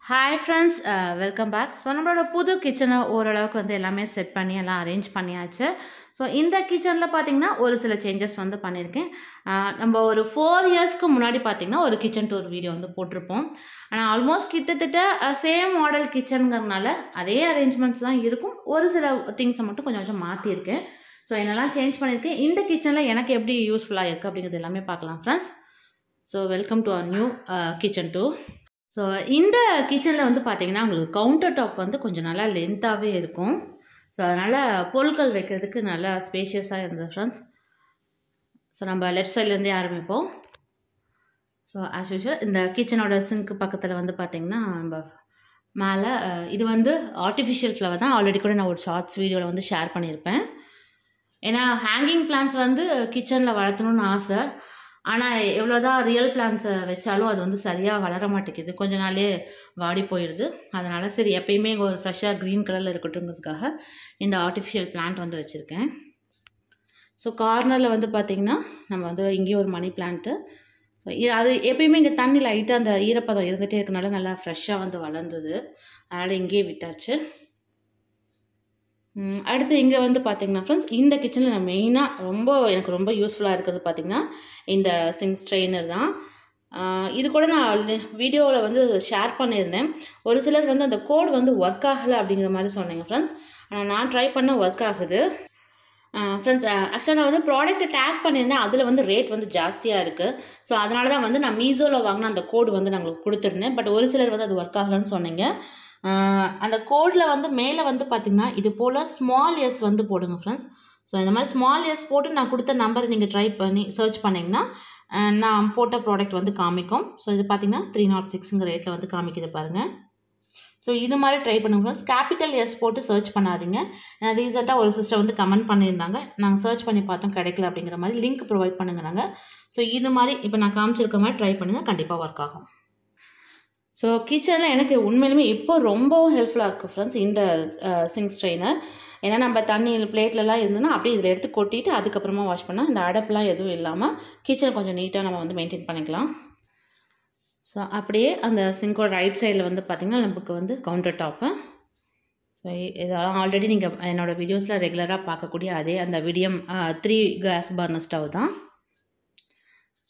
Hi friends, welcome back. So நம்மளோட புது கிச்சனை ஓரளவுக்கு வந்து எல்லாமே செட் பண்ணி எல்லாம் அரேஞ்ச் பண்ணியாச்சு. ஸோ இந்த கிச்சனில் பார்த்தீங்கன்னா ஒரு சில சேஞ்சஸ் வந்து பண்ணியிருக்கேன். நம்ம ஒரு 4 இயர்ஸ்க்கு முன்னாடி பார்த்தீங்கன்னா ஒரு கிச்சன் டூர் வீடியோ வந்து போட்டிருப்போம். ஆனால் ஆல்மோஸ்ட் கிட்டத்தட்ட சேம் மாடல் கிச்சனுங்கிறதுனால அதே அரேஞ்ச்மெண்ட்ஸ் தான் இருக்கும். ஒரு சில திங்ஸை மட்டும் கொஞ்சம் கொஞ்சம் மாற்றிருக்கேன். ஸோ என்னெல்லாம் சேஞ்ச் பண்ணியிருக்கேன், இந்த கிச்சனில் எனக்கு எப்படி யூஸ்ஃபுல்லாக இருக்குது அப்படிங்கிறது எல்லாமே பார்க்கலாம் friends. So welcome to our new kitchen tour. So இந்த கிச்சனில் வந்து பார்த்தீங்கன்னா உங்களுக்கு கவுண்டர் டாப் வந்து கொஞ்சம் நல்லா லென்த்தாகவே இருக்கும். ஸோ அதனால் பொருட்கள் வைக்கிறதுக்கு நல்லா ஸ்பேஷியஸாக இருந்தது ஃப்ரெண்ட்ஸ். ஸோ நம்ம லெஃப்ட் சைட்லேருந்தே ஆரம்பிப்போம். ஸோ ஆஸ் யூஷுவல் இந்த கிச்சனோட சிங்க்கு பக்கத்தில் வந்து பார்த்திங்கன்னா நம்ம மேலே இது வந்து ஆர்டிஃபிஷியல் ஃப்ளவர் தான். ஆல்ரெடி கூட நான் ஒரு ஷார்ட்ஸ் வீடியோவில் வந்து ஷேர் பண்ணியிருப்பேன். ஏன்னா ஹேங்கிங் பிளான்ஸ் வந்து கிச்சனில் வளர்த்தணும்னு ஆசை. ஆனால் எவ்வளோதான் ரியல் பிளான்ஸை வச்சாலும் அது வந்து சரியாக வளர மாட்டேங்குது, கொஞ்ச நாளே வாடி போயிடுது. அதனால் சரி எப்பயுமே ஒரு ஃப்ரெஷ்ஷாக க்ரீன் கலரில் இருக்கட்டுங்கிறதுக்காக இந்த ஆர்டிஃபிஷியல் பிளான்ட் வந்து வச்சுருக்கேன். ஸோ கார்னரில் வந்து பார்த்திங்கன்னா நம்ம வந்து இங்கேயும் ஒரு மணி பிளான்ட்டு. ஸோ அது எப்பயுமே இங்கே தண்ணி லைட்டாக அந்த ஈரப்பதம் இருந்துகிட்டே இருக்கனால நல்லா ஃப்ரெஷ்ஷாக வந்து வளர்ந்தது. அதனால் இங்கேயே விட்டாச்சு. அடுத்து இங்கே வந்து பார்த்திங்கன்னா ஃப்ரெண்ட்ஸ், இந்த கிச்சனில் நான் மெயினாக எனக்கு ரொம்ப யூஸ்ஃபுல்லாக இருக்கிறது பார்த்திங்கன்னா இந்த சிங்க் ஸ்ட்ரெயினர் தான். இது கூட நான் வீடியோவில் வந்து ஷேர் பண்ணியிருந்தேன். ஒரு சிலர் வந்து அந்த கோட் வந்து ஒர்க் ஆகலை அப்படிங்கிற மாதிரி சொன்னீங்க ஃப்ரெண்ட்ஸ். ஆனால் நான் ட்ரை பண்ண ஒர்க் ஆகுது ஃப்ரெண்ட்ஸ். ஆக்சுவலாக நான் வந்து ப்ராடக்ட்டை டேக் பண்ணியிருந்தேன், அதில் வந்து ரேட் வந்து ஜாஸ்தியாக இருக்குது. ஸோ அதனால தான் வந்து நான் மீஷோவில் வாங்கின அந்த கோடு வந்து நான் உங்களுக்கு கொடுத்துருந்தேன். பட் ஒரு சிலர் வந்து அது ஒர்க் ஆகலைன்னு சொன்னீங்க. அந்த கோடில் வந்து மேலே வந்து பார்த்திங்கன்னா இது போல் ஸ்மால் எஸ் வந்து போடுங்க ஃப்ரெண்ட்ஸ். ஸோ இந்த மாதிரி ஸ்மால் எஸ் போட்டு நான் கொடுத்த நம்பரை நீங்கள் ட்ரை பண்ணி சர்ச் பண்ணிங்கன்னா நான் போட்ட ப்ராடக்ட் வந்து காமிக்கும். ஸோ இது பார்த்திங்கன்னா 306ங்கிற ரேட்டில் வந்து காமிக்குது பாருங்கள். ஸோ இது மாதிரி ட்ரை பண்ணுங்க ஃப்ரெண்ட்ஸ். கேபிட்டல் எஸ் போட்டு சர்ச் பண்ணாதீங்க. ரீசெண்டாக ஒரு சிஸ்டர் வந்து கமெண்ட் பண்ணியிருந்தாங்க, நாங்கள் சர்ச் பண்ணி பார்த்தோம் கிடைக்கல அப்படிங்கிற மாதிரி. லிங்க் ப்ரொவைட் பண்ணுங்க நாங்கள். ஸோ இது மாதிரி இப்போ நான் காமிச்சிருக்க மாதிரி ட்ரை பண்ணுங்கள், கண்டிப்பாக ஒர்க் ஆகும். ஸோ கிச்சனில் எனக்கு உண்மையிலுமே இப்போ ரொம்பவும் ஹெல்ப்ஃபுல்லாக இருக்குது ஃப்ரெண்ட்ஸ் இந்த சிங்க் ஸ்ட்ரெயினர். ஏன்னா நம்ம தண்ணி பிளேட்லலாம் இருந்ததுன்னா அப்படியே இதில் எடுத்து கொட்டிட்டு அதுக்கப்புறமா வாஷ் பண்ணால் இந்த அடப்புலாம் எதுவும் இல்லாமல் கிச்சனை கொஞ்சம் நீட்டாக நம்ம வந்து மெயின்டைன் பண்ணிக்கலாம். ஸோ அப்படியே அந்த சிங்கோட ரைட் சைடில் வந்து பார்த்திங்கன்னா நமக்கு வந்து கவுண்டர் டாப்பு. ஸோ இதெல்லாம் ஆல்ரெடி நீங்கள் என்னோடய வீடியோஸில் ரெகுலராக பார்க்கக்கூடிய அதே அந்த விடியம் 3 கேஸ் பர்னர் ஸ்டவ் தான்.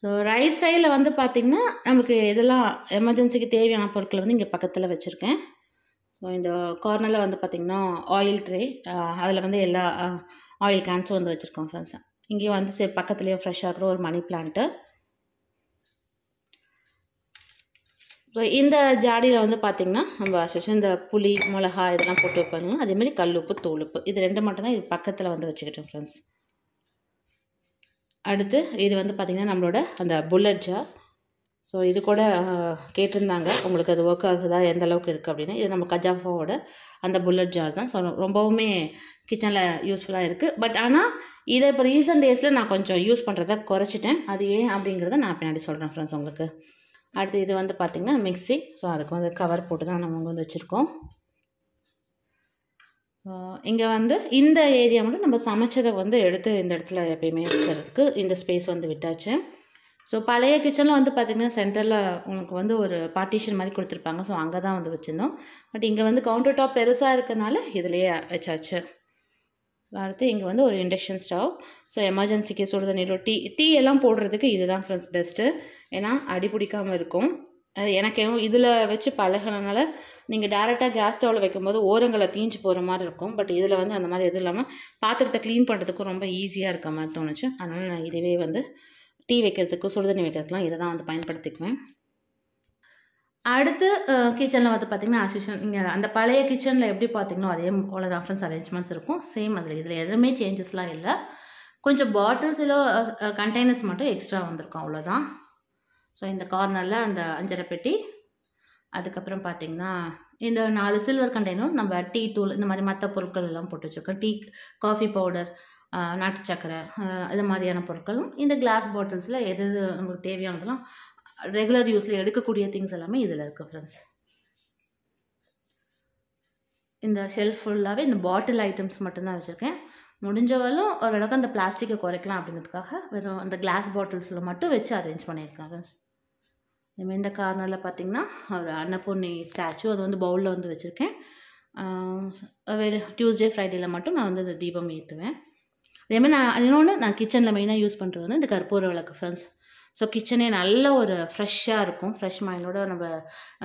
ஸோ ரைட் சைடில் வந்து பார்த்திங்கன்னா நமக்கு இதெல்லாம் எமர்ஜென்சிக்கு தேவையான பொருட்களை வந்து இங்கே பக்கத்தில் வச்சுருக்கேன். ஸோ இந்த கார்னரில் வந்து பார்த்திங்கன்னா ஆயில் ட்ரே, அதில் வந்து எல்லா ஆயில் கேன்ஸும் வந்து வச்சுருக்கோம் ஃப்ரெண்ட்ஸ். இங்கேயும் வந்து சரி பக்கத்துலேயே ஃப்ரெஷ்ஷாக இருக்கிற ஒரு மணி பிளான்ட்டு. ஸோ இந்த ஜாடியில் வந்து பார்த்திங்கன்னா நம்ம அசோஷன் இந்த புளி மிளகா இதெல்லாம் போட்டு வைப்பாங்க. அதேமாதிரி கல்லுப்பு தூளுப்பு இது 2 மட்டும்தான் இது பக்கத்தில் வந்து வச்சுக்கிட்டேன் ஃப்ரெண்ட்ஸ். அடுத்து இது வந்து பார்த்திங்கன்னா நம்மளோட அந்த புல்லட் ஜார். ஸோ இது கூட கேட்டிருந்தாங்க உங்களுக்கு அது ஒர்க் ஆகுதா, எந்த அளவுக்கு இருக்குது அப்படின்னு. இது நம்ம கஜாஃபாவோட அந்த புல்லட் ஜார் தான். ஸோ ரொம்பவுமே கிச்சனில் யூஸ்ஃபுல்லாக இருக்குது. பட் ஆனால் இதை இப்போ ரீசன்ட் டேஸில் நான் கொஞ்சம் யூஸ் பண்ணுறத குறைச்சிட்டேன். அது ஏன் அப்படிங்கிறத நான் பின்னாடி சொல்கிறேன் ஃப்ரெண்ட்ஸ் உங்களுக்கு. அடுத்து இது வந்து பார்த்திங்கன்னா மிக்ஸி. ஸோ அதுக்கு வந்து கவர் போட்டு தான் நம்ம வந்து வச்சுருக்கோம். இங்கே வந்து இந்த ஏரியா மட்டும் நம்ம சமைச்சதை வந்து எடுத்து இந்த இடத்துல எப்பயுமே வச்சுறதுக்கு இந்த ஸ்பேஸ் வந்து விட்டாச்சு. ஸோ பழைய கிச்சனில் வந்து பார்த்திங்கன்னா சென்டரில் உங்களுக்கு வந்து ஒரு பார்ட்டிஷன் மாதிரி கொடுத்துருப்பாங்க. ஸோ அங்கே தான் வந்து வச்சுருந்தோம். பட் இங்கே வந்து கவுண்டர் டாப் பெருசாக இருக்கனால இதிலேயே வச்சாச்சு. அடுத்து இங்கே வந்து ஒரு இண்டக்ஷன் ஸ்டவ். ஸோ எமர்ஜென்சிக்கு சுடுதண்ணீரோ டீ எல்லாம் போடுறதுக்கு இதுதான் ஃப்ரெண்ட்ஸ் பெஸ்ட்டு. ஏன்னா அடி பிடிக்காமல் இருக்கும். எனக்கு இதில் வச்சு பழகினால நீங்கள் டேரெக்டாக கேஸ் ஸ்டவ்வில் வைக்கும்போது ஓரங்களை தீஞ்சு போகிற மாதிரி இருக்கும். பட் இதில் வந்து அந்த மாதிரி எதுவும் இல்லாமல் பாத்திரத்தை க்ளீன் பண்ணுறதுக்கும் ரொம்ப ஈஸியாக இருக்க மாதிரி தோணுச்சு. அதனால் நான் இதுவே வந்து டீ வைக்கிறதுக்கு சுடுதண்ணி வைக்கிறதுக்குலாம் இதை தான் வந்து பயன்படுத்திக்குவேன். அடுத்து கிச்சனில் வந்து பார்த்திங்கன்னா ஆஸ்யூஷன் இங்கே அந்த பழைய கிச்சனில் எப்படி பார்த்திங்களோ அதே போல தான் ஃப்ரெண்ட்ஸ் அரேஞ்ச்மெண்ட்ஸ் இருக்கும். சேம் இதில் எதுவுமே சேஞ்சஸ்லாம் இல்லை. கொஞ்சம் பாட்டில்ஸிலோ கண்டெய்னர்ஸ் மட்டும் எக்ஸ்ட்ரா வந்திருக்கும், அவ்வளோதான். ஸோ இந்த கார்னரில் அந்த 5.5 பெட்டி, அதுக்கப்புறம் பார்த்திங்கன்னா இந்த 4 சில்வர் கண்டெய்னர் நம்ம டீ தூள் இந்த மாதிரி மற்ற பொருட்கள் எல்லாம் போட்டு வச்சுருக்கோம். டீ, காஃபி பவுடர், நாட்டு சக்கரை, இது மாதிரியான பொருட்களும் இந்த கிளாஸ் பாட்டில்ஸில் எது நமக்கு தேவையானதெல்லாம் ரெகுலர் யூஸில் எடுக்கக்கூடிய திங்ஸ் எல்லாமே இதில் இருக்குது ஃப்ரெண்ட்ஸ். இந்த ஷெல்ஃப் ஃபுல்லாகவே இந்த பாட்டில் ஐட்டம்ஸ் மட்டும்தான் வச்சுருக்கேன். முடிஞ்சவரையும் ஓரளவுக்கு அந்த பிளாஸ்டிக்கை குறைக்கலாம் அப்படிங்கிறதுக்காக வெறும் அந்த கிளாஸ் பாட்டில்ஸில் மட்டும் வச்சு அரேஞ்ச் பண்ணியிருக்கேன் ஃப்ரெண்ட்ஸ். இந்த கார்னரில் பார்த்திங்கன்னா ஒரு அன்னபூர்ணி ஸ்டாச்சு அது வந்து பவுலில் வந்து வச்சுருக்கேன். டியூஸ்டே ஃப்ரைடேயில் மட்டும் நான் வந்து இந்த தீபம் ஏற்றுவேன். அதேமாதிரி இன்னொன்று நான் கிச்சனில் மெயினாக யூஸ் பண்ணுறது வந்து இந்த கற்பூர விளக்கு ஃப்ரெண்ட்ஸ். ஸோ கிச்சனே நல்ல ஒரு ஃப்ரெஷ்ஷாக இருக்கும். ஃப்ரெஷ் மைண்டோட நம்ம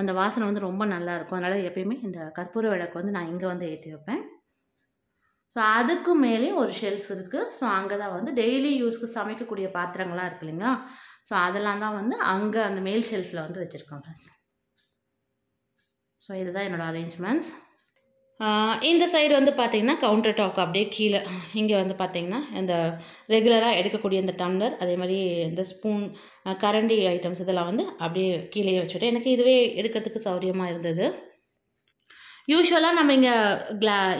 அந்த வாசனை வந்து ரொம்ப நல்லாயிருக்கும். அதனால் எப்பயுமே இந்த கற்பூர விளக்கு வந்து நான் இங்கே வந்து ஏற்றி வைப்பேன். ஸோ அதுக்கு மேலே ஒரு ஷெல்ஃப் இருக்குது. ஸோ அங்கே தான் வந்து டெய்லி யூஸ்க்கு சமைக்கக்கூடிய பாத்திரங்கள்லாம் இருக்கு இல்லைங்களா, ஸோ அதெல்லாம் தான் வந்து அங்கே அந்த மேல் ஷெல்ஃபில் வந்து வச்சுருக்கோம் ஃப்ரெண்ட்ஸ். ஸோ இதுதான் என்னோடய அரேஞ்ச்மெண்ட்ஸ். இந்த சைடு வந்து பார்த்திங்கன்னா கவுண்டர் டாப் அப்படியே கீழே இங்கே வந்து பார்த்திங்கன்னா இந்த ரெகுலராக எடுக்கக்கூடிய இந்த டம்ளர், அதே மாதிரி இந்த ஸ்பூன், கரண்டி ஐட்டம்ஸ் இதெல்லாம் வந்து அப்படியே கீழே வச்சுட்டேன். எனக்கு இதுவே எடுக்கிறதுக்கு சௌகரியமாக இருந்தது. யூஸ்வலாக நம்ம இங்கே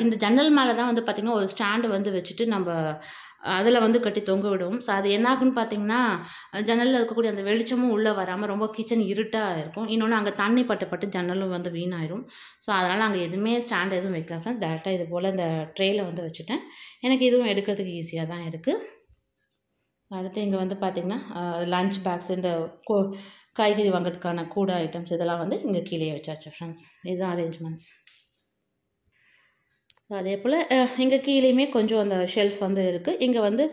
இந்த ஜன்னல் மேலே தான் வந்து பார்த்திங்கன்னா ஒரு ஸ்டாண்டு வந்து வச்சுட்டு நம்ம அதில் வந்து கட்டி தொங்க விடுவோம். ஸோ அது என்னாகுன்னு பார்த்திங்கன்னா ஜன்னலில் இருக்கக்கூடிய அந்த வெளிச்சமும் உள்ளே வராமல் ரொம்ப கிச்சன் இருட்டாக இருக்கும். இன்னொன்று அங்கே தண்ணி பட்டு ஜன்னலும் வந்து வீணாயிடும். ஸோ அதனால் அங்கே எதுவுமே ஸ்டாண்ட் எதுவும் வைக்கல ஃப்ரெண்ட்ஸ். டேரெக்டாக இது போல் இந்த ட்ரேயில் வந்து வச்சுட்டேன். எனக்கு இதுவும் எடுக்கிறதுக்கு ஈஸியாக தான் இருக்குது. அடுத்து இங்கே வந்து பார்த்திங்கன்னா லஞ்ச் பேக்ஸ், இந்த காய்கறி வாங்கிறதுக்கான கூட ஐட்டம்ஸ் இதெல்லாம் வந்து இங்கே கீழே வச்சாச்சு ஃப்ரெண்ட்ஸ். இதுதான் அரேஞ்ச்மெண்ட்ஸ். ஸோ அதே போல் இங்கே கீழேயுமே கொஞ்சம் அந்த ஷெல்ஃப் வந்து இருக்குது. இங்கே வந்து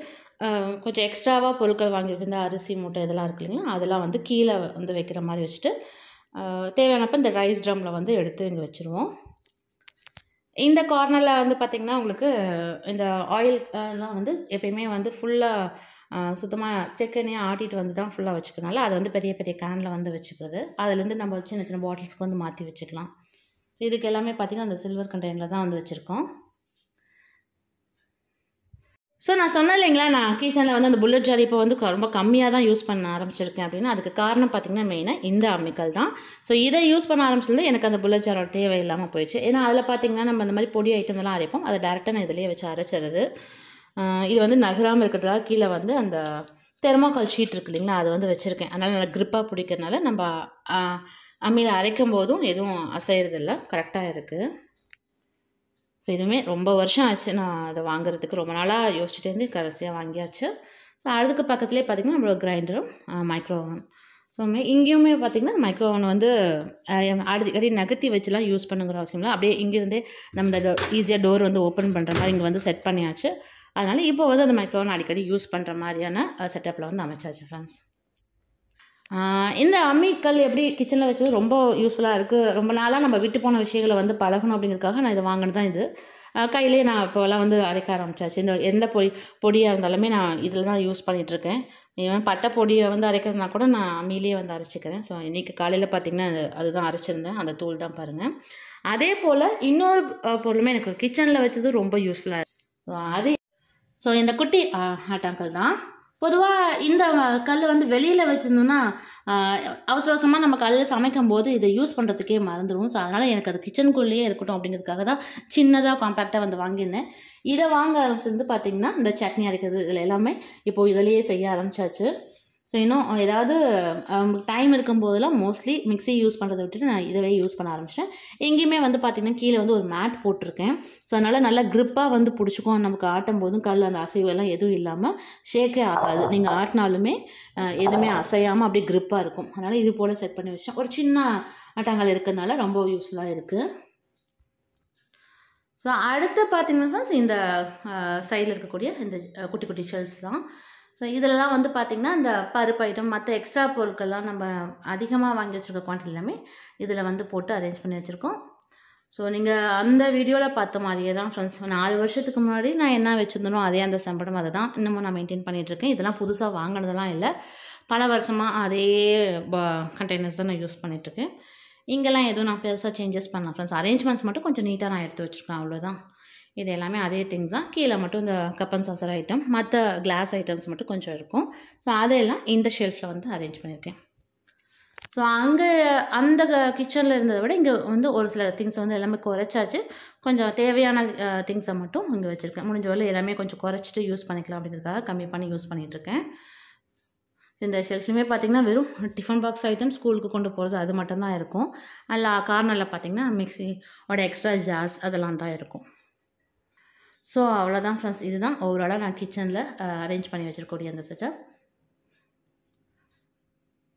கொஞ்சம் எக்ஸ்ட்ராவாக பொருட்கள் வாங்கியிருக்கு. இந்த அரிசி மூட்டை இதெல்லாம் இருக்குது இல்லைங்களா, அதெல்லாம் வந்து கீழே வந்து வைக்கிற மாதிரி வச்சுட்டு தேவையானப்போ இந்த ரைஸ் ட்ரம்மில் வந்து எடுத்து இங்கே வச்சுருவோம். இந்த கார்னரில் வந்து பார்த்திங்கன்னா உங்களுக்கு இந்த ஆயில் எல்லாம் வந்து எப்பயுமே வந்து ஃபுல்லாக சுத்தமாக செக்கெண்ணையாக ஆட்டிட்டு வந்து தான் ஃபுல்லாக வச்சுக்கனால அதை வந்து பெரிய பெரிய கேனில் வந்து வச்சுக்கிறது. அதுலேருந்து நம்ம சின்ன சின்ன பாட்டில்ஸ்க்கு வந்து மாற்றி வச்சுக்கலாம். ஸோ இதுக்கு எல்லாமே பார்த்திங்கன்னா அந்த சில்வர் கண்டெய்னரில் தான் வந்து வச்சுருக்கோம். ஸோ நான் சொன்னேன் இல்லைங்களா, நான் கிச்சனில் வந்து அந்த புல்லட் ஜார் இப்போ வந்து ரொம்ப கம்மியாக தான் யூஸ் பண்ண ஆரம்பிச்சிருக்கேன் அப்படின்னு. அதுக்கு காரணம் பார்த்திங்கன்னா மெயினாக இந்த அம்மிக்கல் தான். ஸோ இதை யூஸ் பண்ண ஆரம்பிச்சிருந்து எனக்கு அந்த புல்லட் ஜாரோட தேவை இல்லாமல் போயிடுச்சு. ஏன்னா அதில் பார்த்திங்கன்னா நம்ம அந்த மாதிரி பொடி ஐட்டம் எல்லாம் அரைப்போம். அதை டேரெக்டாக நான் இதிலேயே வச்சு அரைச்சிடுது. இது வந்து நகராமல் இருக்கிறதுக்காக கீழே வந்து அந்த தெர்மாக்கால் ஷீட் இருக்கு இல்லைங்களா, அது வந்து வச்சுருக்கேன். அதனால் நல்லா க்ரிப்பாக பிடிக்கிறதுனால நம்ம அம்மியில் அரைக்கும் போதும் எதுவும் அசைகிறதில்ல, கரெக்டாக இருக்குது. ஸோ இதுவுமே ரொம்ப வருஷம் ஆச்சு நான் அதை வாங்குறதுக்கு. ரொம்ப நாளாக யோசிச்சுட்டு இருந்து கடைசியாக வாங்கியாச்சு. ஸோ அதுக்கு பக்கத்துலேயே பார்த்திங்கன்னா நம்மளோட கிரைண்டரும் மைக்ரோ ஓவன். ஸோ இங்கேயுமே பார்த்திங்கன்னா மைக்ரோ ஓவன் வந்து அடிக்கடி நகர்த்தி வச்சுலாம் யூஸ் பண்ணுங்கிற அவசியம் இல்லை. அப்படியே இங்கேருந்தே நம்ம ஈஸியாக டோர் வந்து ஓப்பன் பண்ணுற மாதிரி இங்கே வந்து செட் பண்ணியாச்சு. அதனால் இப்போ வந்து அந்த மைக்ரோ ஓவன் அடிக்கடி யூஸ் பண்ணுற மாதிரியான செட்டப்பில் வந்து அமைச்சாச்சு ஃப்ரெண்ட்ஸ். இந்த அம்மிக்கல் எப்படி கிச்சனில் வச்சது ரொம்ப யூஸ்ஃபுல்லாக இருக்குது. ரொம்ப நாளாக நம்ம விட்டு போன விஷயங்களை வந்து பழகணும் அப்படிங்கிறதுக்காக நான் இதை வாங்கினது தான் இது. கையிலே நான் இப்போலாம் வந்து அரைக்க ஆரம்பிச்சாச்சு. இந்த எந்த பொடியாக இருந்தாலுமே நான் இதில் தான் யூஸ் பண்ணிகிட்ருக்கேன். ஈவன் பட்டை பொடியை வந்து அரைக்கிறதுனா கூட நான் அம்மியிலேயே வந்து அரைச்சிக்கிறேன். ஸோ இன்றைக்கி காலையில் பார்த்திங்கன்னா அதுதான் அரைச்சிருந்தேன், அந்த தூள் தான் பாருங்கள். அதே போல் இன்னொரு பொருளுமே எனக்கு கிச்சனில் வச்சது ரொம்ப யூஸ்ஃபுல்லாக இருக்குது. ஸோ இந்த குட்டி ஆட்டாங்கல் தான். பொதுவாக இந்த கல் வந்து வெளியில் வச்சுருந்தோன்னா அவசர அவசரமாக நம்ம காலையில் சமைக்கும் போது இதை யூஸ் பண்ணுறதுக்கே மறந்துடும். ஸோ அதனால் எனக்கு அது கிச்சனுக்குள்ளேயே இருக்கட்டும் அப்படிங்கிறதுக்காக தான் சின்னதாக காம்பேக்டாக வந்து வாங்கியிருந்தேன். இதை வாங்க ஆரம்பிச்சிருந்து பார்த்திங்கன்னா இந்த சட்னி அரைக்கிறது இதில் எல்லாமே இப்போது இதிலேயே செய்ய ஆரம்பிச்சாச்சு. ஸோ இன்னும் ஏதாவது டைம் இருக்கும்போதெல்லாம் மோஸ்ட்லி மிக்ஸி யூஸ் பண்ணுறதை விட்டுட்டு நான் இதவே யூஸ் பண்ண ஆரம்பித்தேன். எங்கேயுமே வந்து பார்த்திங்கன்னா கீழே வந்து ஒரு மேட் போட்டிருக்கேன். ஸோ அதனால் நல்லா க்ரிப்பாக வந்து பிடிச்சிக்கும். நமக்கு ஆட்டும் போதும் கல் அந்த அசைவெல்லாம் எதுவும் இல்லாமல் ஷேக்கே ஆகாது. நீங்கள் ஆட்டினாலுமே எதுவுமே அசையாமல் அப்படியே க்ரிப்பாக இருக்கும். அதனால் இது போல் செட் பண்ணி வச்சேன். ஒரு சின்ன ஆட்டாங்கல் இருக்கிறதுனால ரொம்ப யூஸ்ஃபுல்லாக இருக்குது. ஸோ அடுத்து பார்த்திங்கன்னா இந்த சைடில் இருக்கக்கூடிய இந்த குட்டி குட்டி ஷெல்ஃப்ஸ் தான். ஸோ இதிலலாம் வந்து பார்த்திங்கன்னா இந்த பருப்பு ஐட்டம் மற்ற எக்ஸ்ட்ரா பொருட்கள்லாம் நம்ம அதிகமாக வாங்கி வச்சுருக்க குவான்டிட்டி எல்லாமே இதில் வந்து போட்டு அரேஞ்ச் பண்ணி வச்சுருக்கோம். ஸோ நீங்கள் அந்த வீடியோவில் பார்த்த மாதிரியே தான் ஃப்ரெண்ட்ஸ். 4 வருஷத்துக்கு முன்னாடி நான் என்ன வச்சுருந்தனோ அதே அந்த சம்பளம் அதை தான் இன்னமும் நான் மெயின்டைன் பண்ணிகிட்ருக்கேன். இதெல்லாம் புதுசாக வாங்கினதெல்லாம் இல்லை, பல வருஷமாக அதே கண்டெய்னர்ஸ் தான் நான் யூஸ் பண்ணிகிட்ருக்கேன். இங்கெல்லாம் எதுவும் நான் பெருசாக சேஞ்சஸ் பண்ணலாம் ஃப்ரெண்ட்ஸ். அரேஞ்ச்மெண்ட்ஸ் மட்டும் கொஞ்சம் நீட்டாக நான் எடுத்து வச்சுருக்கேன், அவ்வளோதான். இது எல்லாமே அதே திங்ஸ் தான். கீழே மட்டும் இந்த கப்பன் சாசர் ஐட்டம், மற்ற கிளாஸ் ஐட்டம்ஸ் மட்டும் கொஞ்சம் இருக்கும். ஸோ அதையெல்லாம் இந்த ஷெல்ஃபில் வந்து அரேஞ்ச் பண்ணியிருக்கேன். ஸோ அங்கே அந்த கிச்சனில் இருந்ததை விட இங்கே வந்து ஒரு சில திங்ஸ் வந்து எல்லாமே குறைச்சாச்சு. கொஞ்சம் தேவையான திங்ஸை மட்டும் இங்கே வச்சுருக்கேன். முடிஞ்ச வரல எல்லாமே கொஞ்சம் குறைச்சிட்டு யூஸ் பண்ணிக்கலாம் அப்படிங்கிறதுக்காக கம்மி பண்ணி யூஸ் பண்ணிகிட்ருக்கேன். இந்த ஷெல்ஃப்லையுமே பார்த்திங்கன்னா வெறும் டிஃபன் பாக்ஸ் ஐட்டம் ஸ்கூலுக்கு கொண்டு போகிறது அது மட்டும்தான் இருக்கும். அதில் கார்னரில் பார்த்திங்கன்னா மிக்ஸியோட எக்ஸ்ட்ரா ஜார்ஸ் அதெல்லாம் தான் இருக்கும். ஸோ அவ்வளோதான் ஃப்ரெண்ட்ஸ். இதுதான் ஓவராலாக நான் கிச்சனில் அரேஞ்ச் பண்ணி வச்சுருக்கக்கூடிய அந்த செட்டப்.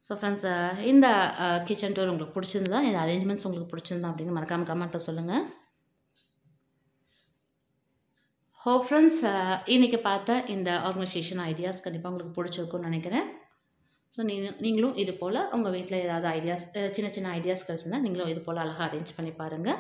ஸோ ஃப்ரெண்ட்ஸ், இந்த கிச்சன் டூர் உங்களுக்கு பிடிச்சிருந்தா, இந்த அரேஞ்ச்மெண்ட்ஸ் உங்களுக்கு பிடிச்சிருந்தா அப்படின்னு மறக்காமல் கமெண்ட்டில் சொல்லுங்கள். ஃப்ரெண்ட்ஸ், இன்றைக்கி பார்த்த இந்த ஆர்கனைசேஷன் ஐடியாஸ் கண்டிப்பாக உங்களுக்கு பிடிச்சிருக்குன்னு நினைக்கிறேன். ஸோ நீங்களும் இது போல் உங்கள் வீட்டில் ஏதாவது ஐடியாஸ், சின்ன சின்ன ஐடியாஸ் கிடச்சிருந்தா நீங்களும் இது போல் அழகாக அரேஞ்ச் பண்ணி பாருங்கள்.